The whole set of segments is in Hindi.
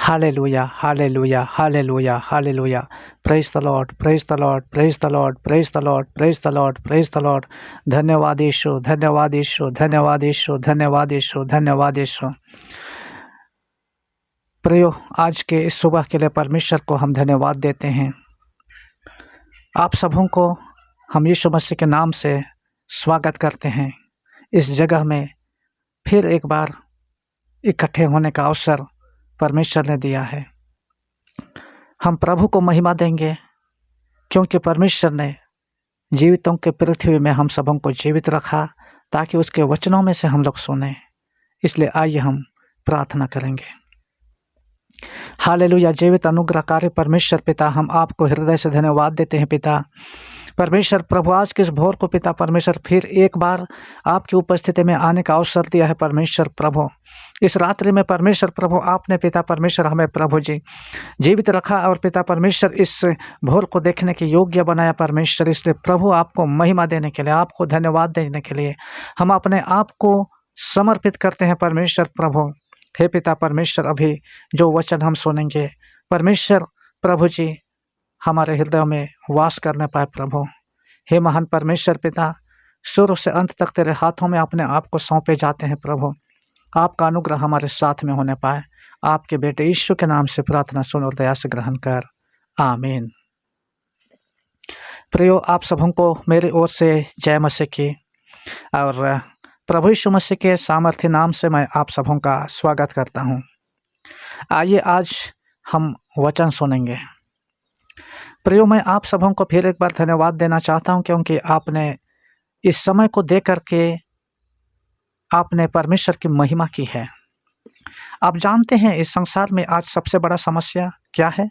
Hallelujah, hallelujah, hallelujah, hallelujah. Praise the Lord, praise the Lord, praise the Lord, praise the Lord, praise the Lord, praise the Lord. धन्यवाद यीशु, धन्यवाद यीशु, धन्यवाद यीशु, धन्यवाद यीशु, धन्यवाद यीशु। प्रियो, आज के इस सुबह के लिए परमेश्वर को हम धन्यवाद देते हैं। आप सबों को हम यीशु मसीह के नाम से स्वागत करते हैं। इस जगह में फिर एक बार इकट्ठे होने का अवसर परमेश्वर ने दिया है। हम प्रभु को महिमा देंगे क्योंकि परमेश्वर ने जीवितों के पृथ्वी में हम सबों को जीवित रखा ताकि उसके वचनों में से हम लोग सुने। इसलिए आइए हम प्रार्थना करेंगे। हालेलुया। जीवित अनुग्रहकारी परमेश्वर पिता, हम आपको हृदय से धन्यवाद देते हैं पिता परमेश्वर प्रभु। आज के इस भोर को पिता परमेश्वर फिर एक बार आपकी उपस्थिति में आने का अवसर दिया है परमेश्वर प्रभु। इस रात्रि में परमेश्वर प्रभु आपने पिता परमेश्वर हमें प्रभु जी जीवित रखा और पिता परमेश्वर इस भोर को देखने के योग्य बनाया परमेश्वर। इसलिए प्रभु आपको महिमा देने के लिए, आपको धन्यवाद देने के लिए हम अपने आप को समर्पित करते हैं परमेश्वर प्रभु। हे पिता परमेश्वर, अभी जो वचन हम सुनेंगे परमेश्वर प्रभु जी हमारे हृदय में वास करने पाए प्रभु। हे महान परमेश्वर पिता, शुरू से अंत तक तेरे हाथों में अपने आप को सौंपे जाते हैं प्रभु। आपका अनुग्रह हमारे साथ में होने पाए। आपके बेटे यीशु के नाम से प्रार्थना सुन और दया से ग्रहण कर, आमीन। प्रियो, आप सबों को मेरी ओर से जय मसीह की और प्रभु यीशु मसीह के सामर्थ्य नाम से मैं आप सबों का स्वागत करता हूँ। आइए आज हम वचन सुनेंगे। प्रियो, मैं आप सबों को फिर एक बार धन्यवाद देना चाहता हूं क्योंकि आपने इस समय को दे करके आपने परमेश्वर की महिमा की है। आप जानते हैं इस संसार में आज सबसे बड़ा समस्या क्या है?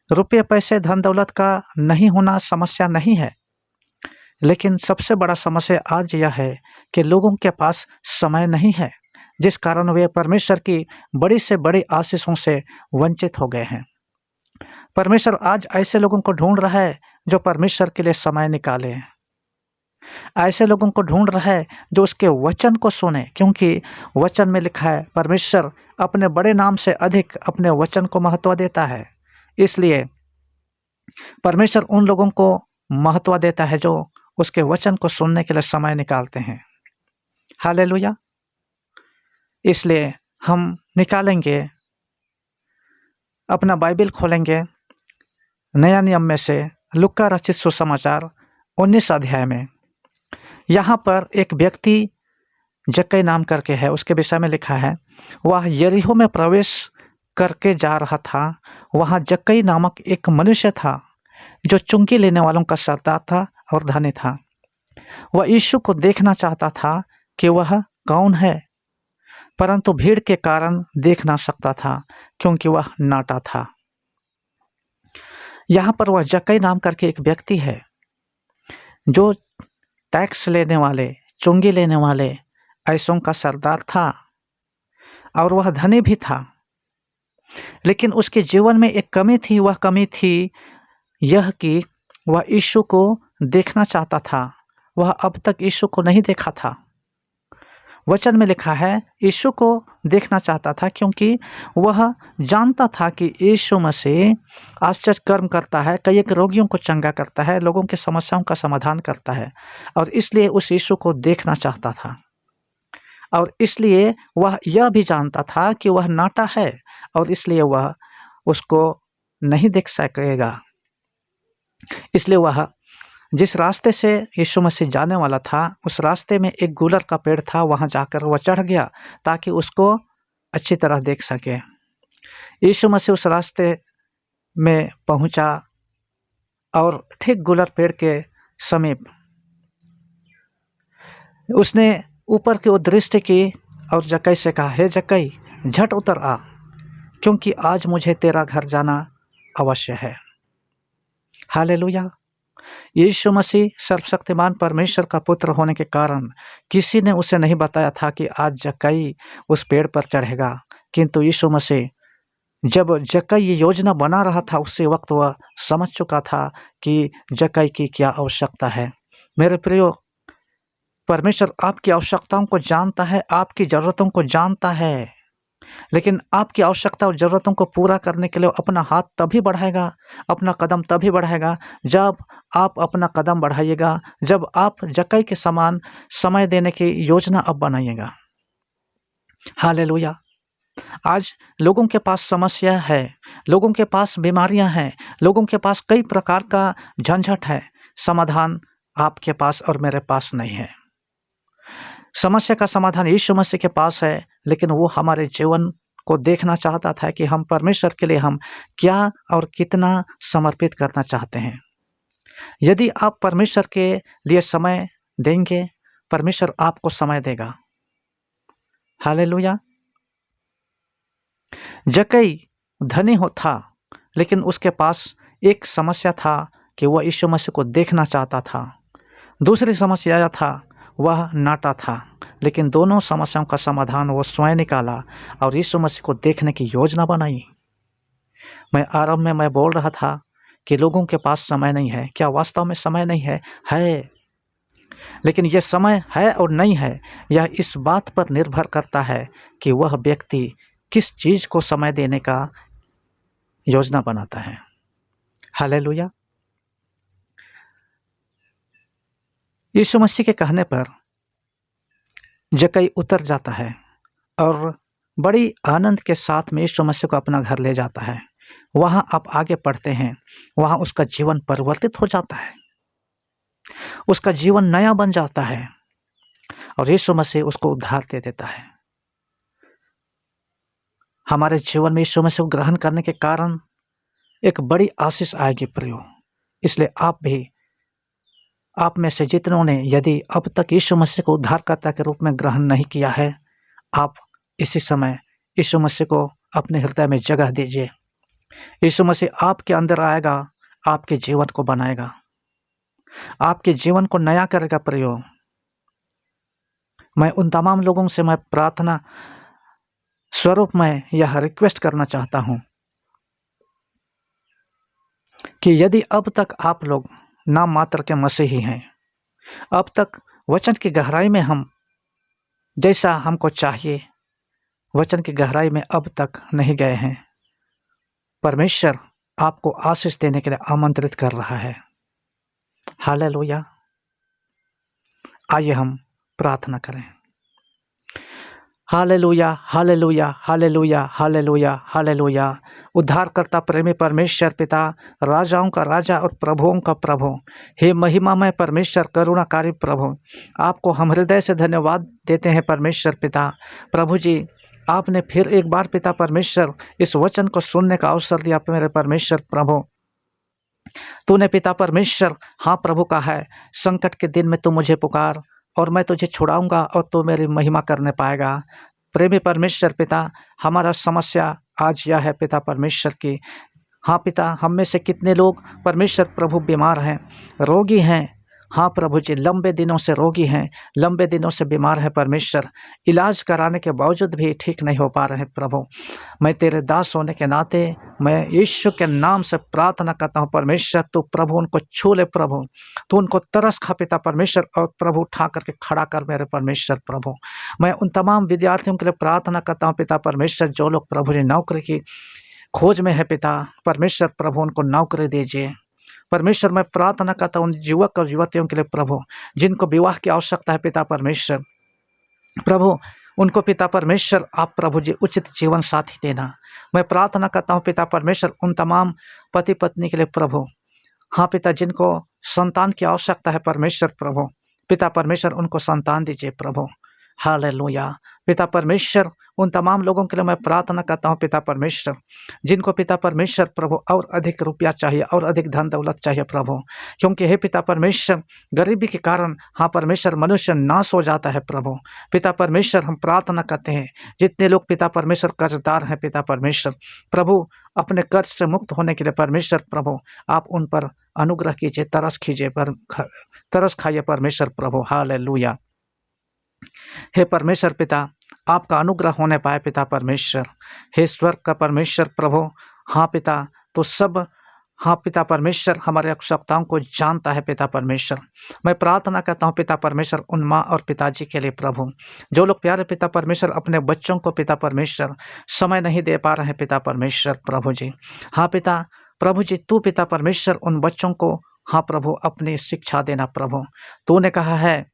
रुपये पैसे धन दौलत का नहीं होना समस्या नहीं है, लेकिन सबसे बड़ा समस्या आज यह है कि लोगों के पास समय नहीं है, जिस कारण वे परमेश्वर की बड़ी से बड़ी आशीषों से वंचित हो गए हैं। परमेश्वर आज ऐसे लोगों को ढूंढ रहा है जो परमेश्वर के लिए समय निकाले। ऐसे लोगों को ढूंढ रहा है जो उसके वचन को सुने, क्योंकि वचन में लिखा है परमेश्वर अपने बड़े नाम से अधिक अपने वचन को महत्व देता है। इसलिए परमेश्वर उन लोगों को महत्व देता है जो उसके वचन को सुनने के लिए समय निकालते हैं। हालेलुया। इसलिए हम निकालेंगे, अपना बाइबल खोलेंगे नया नियम में से लूका रचित सुसमाचार 19 अध्याय में। यहाँ पर एक व्यक्ति जक्कई नाम करके है, उसके विषय में लिखा है, वह यरीहो में प्रवेश करके जा रहा था। वहाँ जक्कई नामक एक मनुष्य था जो चुंगी लेने वालों का सरदार था और धनी था। वह यीशु को देखना चाहता था कि वह कौन है, परंतु भीड़ के कारण देख ना सकता था क्योंकि वह नाटा था। यहाँ पर वह जक्कई नाम करके एक व्यक्ति है जो टैक्स लेने वाले, चुंगी लेने वाले ऐसों का सरदार था और वह धनी भी था। लेकिन उसके जीवन में एक कमी थी। वह कमी थी यह कि वह यीशु को देखना चाहता था। वह अब तक यीशु को नहीं देखा था। वचन में लिखा है यीशु को देखना चाहता था क्योंकि वह जानता था कि यीशु मसीह आश्चर्य कर्म करता है, कई एक रोगियों को चंगा करता है, लोगों की समस्याओं का समाधान करता है, और इसलिए उस यीशु को देखना चाहता था। और इसलिए वह यह भी जानता था कि वह नाटा है और इसलिए वह उसको नहीं देख सकेगा। इसलिए वह जिस रास्ते से यीशु मसीह जाने वाला था उस रास्ते में एक गूलर का पेड़ था। वहां जाकर वह चढ़ गया ताकि उसको अच्छी तरह देख सके। यीशु मसीह उस रास्ते में पहुंचा और ठीक गूलर पेड़ के समीप उसने ऊपर की ओर दृष्टि की और जक्कई से कहा, हे जक्कई, झट उतर आ, क्योंकि आज मुझे तेरा घर जाना अवश्य है। हालेलुया। यीशु मसीह सर्वशक्तिमान परमेश्वर का पुत्र होने के कारण किसी ने उसे नहीं बताया था कि आज जक्कई उस पेड़ पर चढ़ेगा, किंतु यीशु मसीह जब जक्कई ये योजना बना रहा था उसी वक्त वह समझ चुका था कि जक्कई की क्या आवश्यकता है। मेरे प्रियो, परमेश्वर आपकी आवश्यकताओं को जानता है, आपकी ज़रूरतों को जानता है। लेकिन आपकी आवश्यकता और ज़रूरतों को पूरा करने के लिए अपना हाथ तभी बढ़ाएगा, अपना कदम तभी बढ़ाएगा जब आप अपना कदम बढ़ाइएगा, जब आप जक्कई के समान समय देने की योजना अब बनाइएगा। हालेलुया! आज लोगों के पास समस्या है, लोगों के पास बीमारियां हैं, लोगों के पास कई प्रकार का झंझट है। समाधान आपके पास और मेरे पास नहीं है। समस्या का समाधान यीशु मसीह के पास है, लेकिन वो हमारे जीवन को देखना चाहता था कि हम परमेश्वर के लिए हम क्या और कितना समर्पित करना चाहते हैं। यदि आप परमेश्वर के लिए समय देंगे, परमेश्वर आपको समय देगा। हालेलुया! जक्कई धनी था, लेकिन उसके पास एक समस्या था कि वह यीशु मसीह को देखना चाहता था। दूसरी समस्या यह था, वह नाटा था, लेकिन दोनों समस्याओं का समाधान वो स्वयं निकाला और यीशु मसीह को देखने की योजना बनाई। मैं आरंभ में मैं बोल रहा था कि लोगों के पास समय नहीं है। क्या वास्तव में समय नहीं है? है, लेकिन यह समय है और नहीं है, यह इस बात पर निर्भर करता है कि वह व्यक्ति किस चीज़ को समय देने का योजना बनाता है। हालेलुया! यीशु मसीह के कहने पर जक्कई उतर जाता है और बड़ी आनंद के साथ में यीशु मसीह को अपना घर ले जाता है। वहाँ आप आगे पढ़ते हैं, वहाँ उसका जीवन परिवर्तित हो जाता है, उसका जीवन नया बन जाता है और यीशु मसीह उसको उद्धार दे देता है। हमारे जीवन में यीशु मसीह को ग्रहण करने के कारण एक बड़ी आशीष आएगी प्रियो। इसलिए आप में से जितनों ने यदि अब तक यीशु मसीह को उद्धारकर्ता के रूप में ग्रहण नहीं किया है, आप इसी समय यीशु मसीह को अपने हृदय में जगह दीजिए। यीशु मसीह आपके अंदर आएगा, आपके जीवन को बनाएगा, आपके जीवन को नया करेगा प्रियो। मैं उन तमाम लोगों से मैं प्रार्थना स्वरूप में यह रिक्वेस्ट करना चाहता हूँ कि यदि अब तक आप लोग नाम मात्र के मसीही हैं, अब तक वचन की गहराई में हम जैसा हमको चाहिए वचन की गहराई में अब तक नहीं गए हैं, परमेश्वर आपको आशीष देने के लिए आमंत्रित कर रहा है। हालेलुया! आइए हम प्रार्थना करें। Hallelujah, hallelujah, hallelujah, hallelujah, hallelujah. उद्धारकर्ता प्रेमी परमेश्वर पिता, राजाओं का राजा और प्रभुओं का प्रभु, हे महिमामय परमेश्वर, करुणाकारी प्रभु, आपको हम हृदय से धन्यवाद देते हैं परमेश्वर पिता। प्रभु जी, आपने फिर एक बार पिता परमेश्वर इस वचन को सुनने का अवसर दिया मेरे परमेश्वर प्रभु। तूने पिता परमेश्वर हाँ प्रभु कहा है, संकट के दिन में तू मुझे पुकार और मैं तुझे छुड़ाऊंगा और तू मेरी महिमा करने पाएगा। प्रेमी परमेश्वर पिता, हमारा समस्या आज यह है पिता परमेश्वर की, हाँ पिता, हम में से कितने लोग परमेश्वर प्रभु बीमार हैं, रोगी हैं। हाँ प्रभु जी, लंबे दिनों से रोगी हैं, लंबे दिनों से बीमार हैं परमेश्वर, इलाज कराने के बावजूद भी ठीक नहीं हो पा रहे हैं प्रभु। मैं तेरे दास होने के नाते मैं यीशु के नाम से प्रार्थना करता हूँ परमेश्वर, तू प्रभु उनको छू ले प्रभु, तू उनको तरस खा पिता परमेश्वर और प्रभु उठा करके खड़ा कर मेरे परमेश्वर प्रभु। मैं उन तमाम विद्यार्थियों के लिए प्रार्थना करता हूँ पिता परमेश्वर, जो लोग प्रभु जी नौकरी की खोज में है पिता परमेश्वर प्रभु, उनको नौकरी दीजिए परमेश्वर। मैं प्रार्थना करता हूँ उन युवक और युवतियों के लिए प्रभु, जिनको विवाह की आवश्यकता है पिता परमेश्वर प्रभु, उनको पिता परमेश्वर आप प्रभु जी उचित जीवन साथी देना। मैं प्रार्थना करता हूँ पिता परमेश्वर उन तमाम पति पत्नी के लिए प्रभु, हाँ पिता, जिनको संतान की आवश्यकता है परमेश्वर प्रभु, पिता परमेश्वर उनको संतान दीजिए प्रभु। हालेलुया पिता परमेश्वर, उन तमाम लोगों के लिए मैं प्रार्थना करता हूँ पिता परमेश्वर, जिनको पिता परमेश्वर प्रभु और अधिक रुपया चाहिए और अधिक धन दौलत चाहिए प्रभु, क्योंकि हे पिता परमेश्वर गरीबी के कारण हाँ परमेश्वर मनुष्य नाश हो जाता है प्रभु। पिता परमेश्वर हम प्रार्थना करते हैं, जितने लोग पिता परमेश्वर कर्जदार हैं पिता परमेश्वर प्रभु, अपने कर्ज से मुक्त होने के लिए परमेश्वर प्रभु आप उन पर अनुग्रह कीजिए, तरस खीजिए, तरस खाइए परमेश्वर प्रभु। हालेलुया हे परमेश्वर पिता, आपका अनुग्रह होने पाए पिता परमेश्वर। हे स्वर्ग का परमेश्वर प्रभु, हाँ पिता, तो सब हाँ पिता परमेश्वर, हमारे आवश्यकताओं को जानता है पिता परमेश्वर। मैं प्रार्थना करता हूँ पिता परमेश्वर उन माँ और पिताजी के लिए प्रभु, जो लोग प्यारे पिता परमेश्वर अपने बच्चों को पिता परमेश्वर समय नहीं दे पा रहे हैं पिता परमेश्वर प्रभु जी। हाँ पिता प्रभु जी, तू पिता परमेश्वर उन बच्चों को हाँ प्रभु अपनी शिक्षा देना प्रभु। तूने कहा है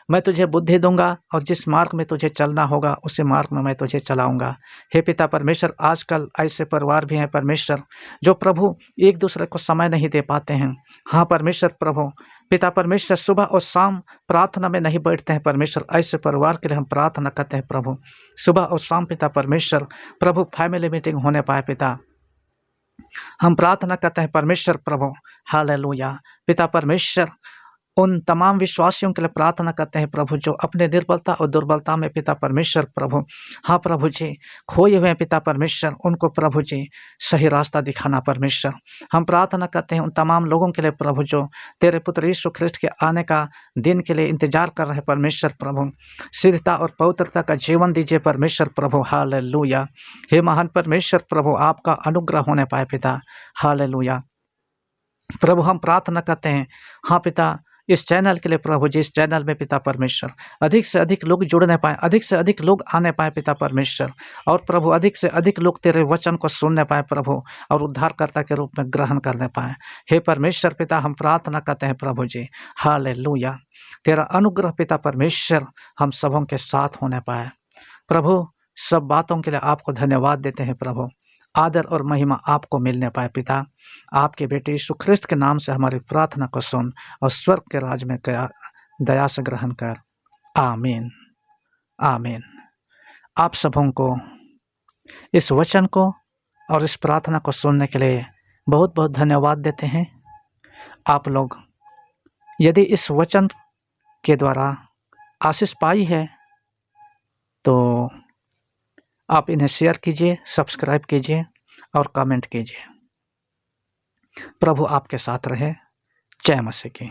मैं तुझे बुद्धि दूंगा और जिस मार्ग में तुझे चलना होगा उसी मार्ग में मैं तुझे चलाऊंगा। हे पिता परमेश्वर, आजकल ऐसे परिवार भी हैं परमेश्वर जो प्रभु एक दूसरे को समय नहीं दे पाते हैं। हाँ परमेश्वर प्रभु, पिता परमेश्वर सुबह और शाम प्रार्थना में नहीं बैठते हैं परमेश्वर। ऐसे परिवार के लिए हम प्रार्थना करते हैं प्रभु, सुबह और शाम पिता परमेश्वर प्रभु फैमिली मीटिंग होने पाए पिता। हम प्रार्थना करते हैं परमेश्वर प्रभु, हालेलुया। पिता परमेश्वर उन तमाम विश्वासियों के लिए प्रार्थना करते हैं प्रभु जो अपने निर्बलता और दुर्बलता में पिता परमेश्वर प्रभु हाँ प्रभु जी खोए हुए हैं पिता परमेश्वर, उनको प्रभु जी सही रास्ता दिखाना परमेश्वर। हम प्रार्थना करते हैं उन तमाम लोगों के लिए प्रभु जो तेरे पुत्र यीशु ख्रिस्ट के आने का दिन के लिए इंतजार कर रहे हैं परमेश्वर प्रभु। सिद्धता और पवित्रता का जीवन दीजिए परमेश्वर प्रभु, हालेलुया। हे महान परमेश्वर प्रभु, आपका अनुग्रह होने पाए पिता, हालेलुया। प्रभु हम प्रार्थना करते हैं हाँ पिता इस चैनल के लिए प्रभु जी, इस चैनल में पिता परमेश्वर अधिक से अधिक लोग जुड़ने पाए, अधिक से अधिक लोग आने पाए पिता परमेश्वर, और प्रभु अधिक से अधिक लोग तेरे वचन को सुनने पाए प्रभु और उद्धारकर्ता के रूप में ग्रहण करने पाए। हे परमेश्वर पिता हम प्रार्थना करते हैं प्रभु जी, हालेलुया। तेरा अनुग्रह पिता परमेश्वर हम सबों के साथ होने पाए प्रभु। सब बातों के लिए आपको धन्यवाद देते हैं प्रभु, आदर और महिमा आपको मिलने पाए पिता। आपके बेटे यीशु ख्रिस्त के नाम से हमारी प्रार्थना को सुन और स्वर्ग के राज में दया से ग्रहण कर, आमीन आमीन। आप सबों को इस वचन को और इस प्रार्थना को सुनने के लिए बहुत बहुत धन्यवाद देते हैं। आप लोग यदि इस वचन के द्वारा आशीष पाई है तो आप इन्हें शेयर कीजिए, सब्सक्राइब कीजिए और कमेंट कीजिए। प्रभु आपके साथ रहे। जय मसीह की।